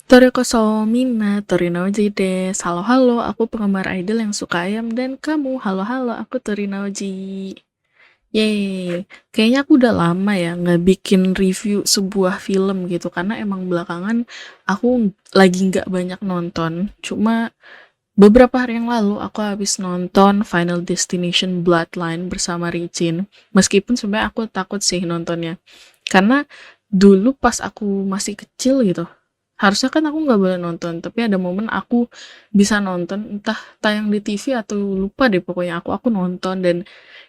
Torikoso Mina, Torinouji des. Halo halo, aku penggemar idol yang suka ayam dan kamu. Halo halo, aku Torinouji. Yeay, kayaknya aku udah lama ya nggak bikin review sebuah film gitu karena emang belakangan aku lagi nggak banyak nonton. Cuma beberapa hari yang lalu aku habis nonton Final Destination Bloodline bersama Richin. Meskipun sebenarnya aku takut sih nontonnya. Karena dulu pas aku masih kecil gitu, harusnya kan aku nggak boleh nonton, tapi ada momen aku bisa nonton, entah tayang di TV atau lupa deh, pokoknya aku nonton dan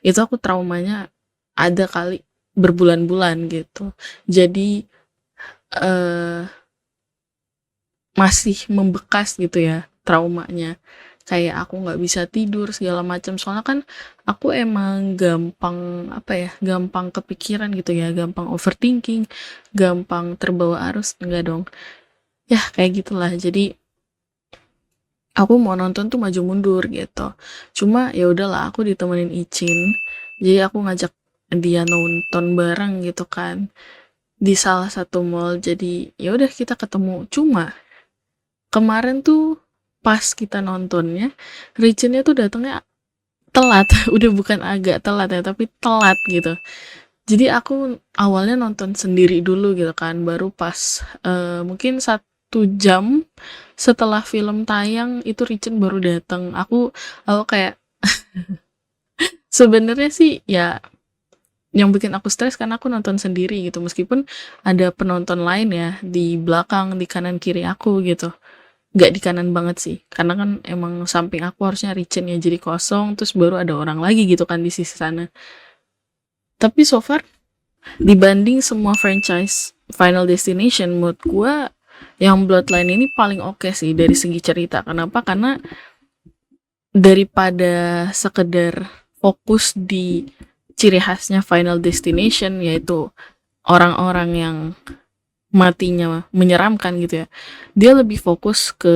itu aku traumanya ada kali berbulan-bulan gitu. Jadi eh masih membekas gitu ya traumanya. Kayak aku nggak bisa tidur segala macam. Soalnya kan aku emang gampang apa ya, gampang kepikiran gitu ya, gampang overthinking, gampang terbawa arus, enggak dong. Ya kayak gitulah. Jadi aku mau nonton tuh maju mundur gitu. Cuma ya udahlah, aku ditemenin Icin. Jadi aku ngajak dia nonton bareng gitu kan di salah satu mall. Jadi ya udah kita ketemu. Cuma kemarin tuh pas kita nontonnya, Ricinnya tuh datangnya telat. Udah bukan agak telat ya, tapi telat gitu. Jadi aku awalnya nonton sendiri dulu gitu kan, baru pas mungkin 1 jam setelah film tayang itu Ricin baru datang. Aku kayak sebenarnya sih ya yang bikin aku stres karena aku nonton sendiri gitu, meskipun ada penonton lain ya di belakang, di kanan kiri aku gitu. Nggak di kanan banget sih, karena kan emang samping aku harusnya Ricin ya, jadi kosong, terus baru ada orang lagi gitu kan di sisi sana. Tapi so far dibanding semua franchise Final Destination, menurut gue yang Bloodline ini paling oke sih dari segi cerita. Kenapa? Karena daripada sekedar fokus di ciri khasnya Final Destination, yaitu orang-orang yang matinya menyeramkan gitu ya, dia lebih fokus ke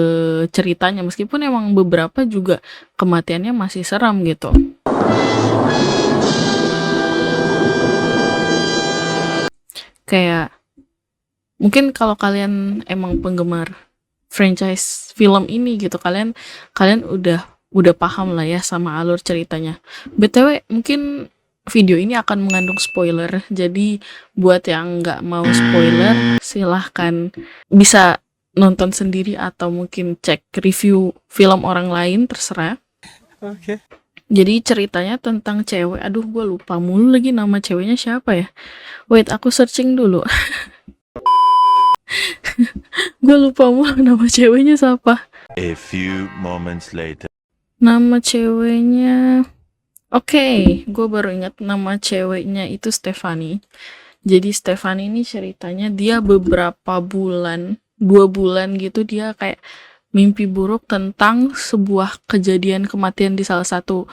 ceritanya, meskipun emang beberapa juga kematiannya masih seram gitu. Kayak mungkin kalau kalian emang penggemar franchise film ini gitu, kalian kalian udah paham lah ya sama alur ceritanya. BTW mungkin video ini akan mengandung spoiler, jadi buat yang nggak mau spoiler silahkan bisa nonton sendiri atau mungkin cek review film orang lain, terserah. Oke. Jadi ceritanya tentang cewek, aduh gue lupa mulu lagi nama ceweknya siapa ya. Wait, aku searching dulu. Gue lupa mulu nama ceweknya siapa. A few moments later. Nama ceweknya, oke, gue baru ingat nama ceweknya itu Stephanie. Jadi Stephanie ini ceritanya dia beberapa bulan, 2 bulan gitu, dia kayak mimpi buruk tentang sebuah kejadian kematian di salah satu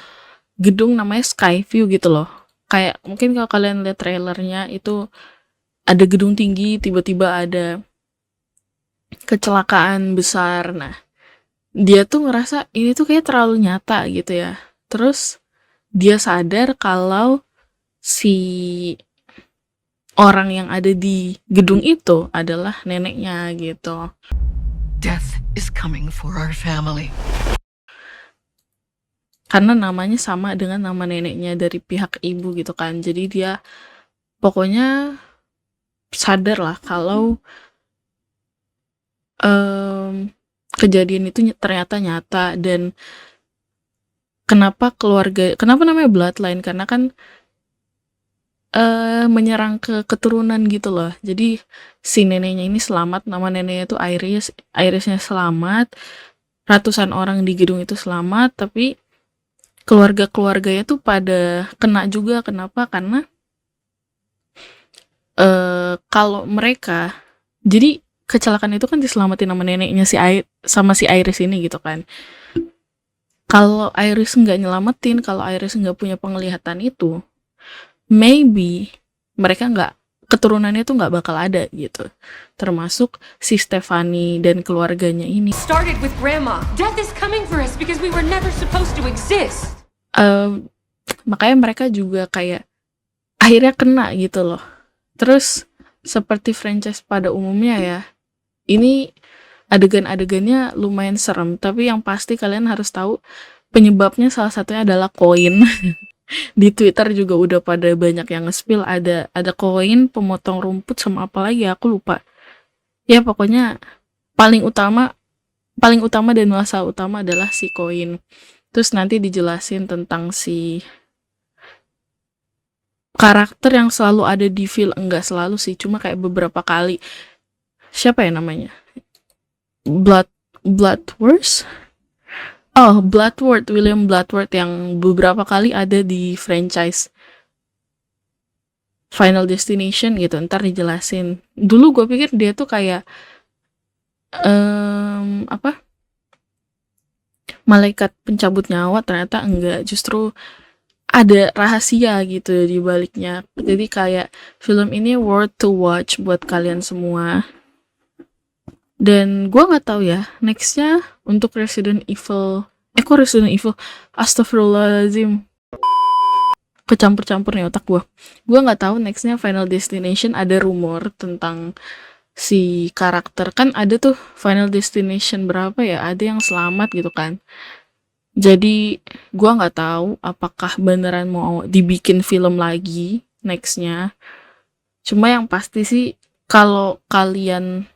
gedung namanya Skyview gitu loh. Kayak mungkin kalau kalian lihat trailernya itu ada gedung tinggi, tiba-tiba ada kecelakaan besar. Nah, dia tuh ngerasa ini tuh kayak terlalu nyata gitu ya. Terus dia sadar kalau si orang yang ada di gedung itu adalah neneknya gitu. Death is coming for our family. Karena namanya sama dengan nama neneknya dari pihak ibu gitu kan. Jadi dia pokoknya sadar lah kalau kejadian itu ternyata nyata. Dan kenapa namanya Bloodline, karena kan menyerang ke keturunan gitu loh. Jadi si neneknya ini selamat, nama neneknya itu Irisnya selamat, ratusan orang di gedung itu selamat, tapi keluarganya tuh pada kena juga. Kenapa? Karena kalau mereka, jadi kecelakaan itu kan diselamatin sama neneknya sama si Iris ini gitu kan. Kalau Iris nggak nyelamatin, kalau Iris nggak punya penglihatan itu, maybe mereka keturunannya tuh nggak bakal ada gitu. Termasuk si Stephanie dan keluarganya ini. Started with Grandma. Death is coming for us because we were never supposed to exist. Makanya mereka juga kayak akhirnya kena gitu loh. Terus seperti franchise pada umumnya ya, ini adegan-adegannya lumayan serem, tapi yang pasti kalian harus tahu penyebabnya salah satunya adalah koin. Di Twitter juga udah pada banyak yang nge-spill, ada koin, pemotong rumput, sama apa lagi aku lupa. Ya pokoknya paling utama dan masalah utama adalah si koin. Terus nanti dijelasin tentang si karakter yang selalu ada di film, enggak selalu sih, cuma kayak beberapa kali. Siapa ya namanya? Bloodworth? Oh, William Bloodworth yang beberapa kali ada di franchise Final Destination gitu. Ntar dijelasin. Dulu gue pikir dia tuh kayak apa? Malaikat pencabut nyawa, ternyata enggak. Justru ada rahasia gitu di baliknya. Jadi kayak film ini worth to watch buat kalian semua. Dan gue nggak tahu ya nextnya untuk Resident Evil. Kok Resident Evil? Astagfirullahaladzim. Kecampur-campur nih otak gue. Gue nggak tahu nextnya Final Destination. Ada rumor tentang si karakter, kan ada tuh Final Destination berapa ya? Ada yang selamat gitu kan. Jadi gue nggak tahu apakah beneran mau dibikin film lagi nextnya. Cuma yang pasti sih kalau kalian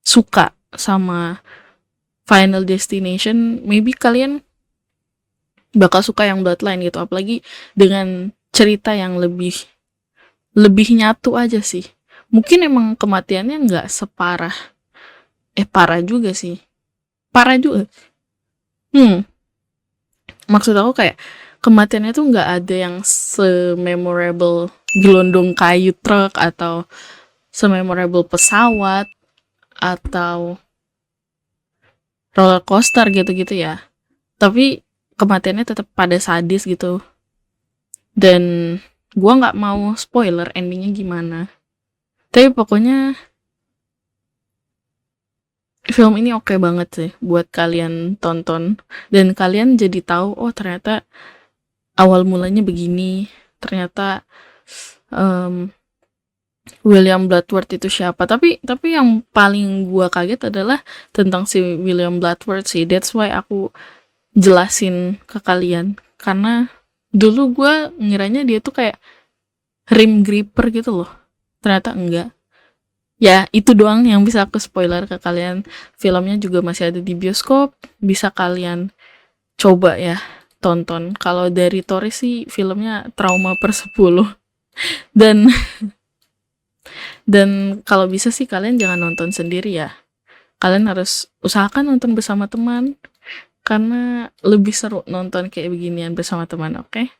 suka sama Final Destination, maybe kalian bakal suka yang Bloodline gitu, apalagi dengan cerita yang lebih nyatu aja sih. Mungkin emang kematiannya nggak separah, parah juga sih, maksud aku kayak kematiannya tuh nggak ada yang se-memorable gelondong kayu truk atau se-memorable pesawat atau roller coaster gitu-gitu ya. Tapi kematiannya tetap pada sadis gitu. Dan gua nggak mau spoiler endingnya gimana. Tapi pokoknya film ini oke banget sih buat kalian tonton. Dan kalian jadi tahu, oh ternyata awal mulanya begini. Ternyata William Bloodworth itu siapa. Tapi yang paling gua kaget adalah tentang si William Bloodworth sih. That's why aku jelasin ke kalian. Karena dulu gua ngiranya dia tuh kayak rim gripper gitu loh. Ternyata enggak. Ya itu doang yang bisa aku spoiler ke kalian. Filmnya juga masih ada di bioskop. Bisa kalian coba ya tonton. Kalau dari Tori sih filmnya trauma per 10. Dan kalau bisa sih kalian jangan nonton sendiri ya. Kalian harus usahakan nonton bersama teman. Karena lebih seru nonton kayak beginian bersama teman, oke?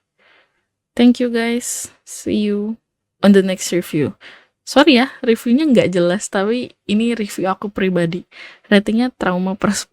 Thank you guys. See you on the next review. Sorry ya, reviewnya nggak jelas, tapi ini review aku pribadi. Ratingnya trauma per 10.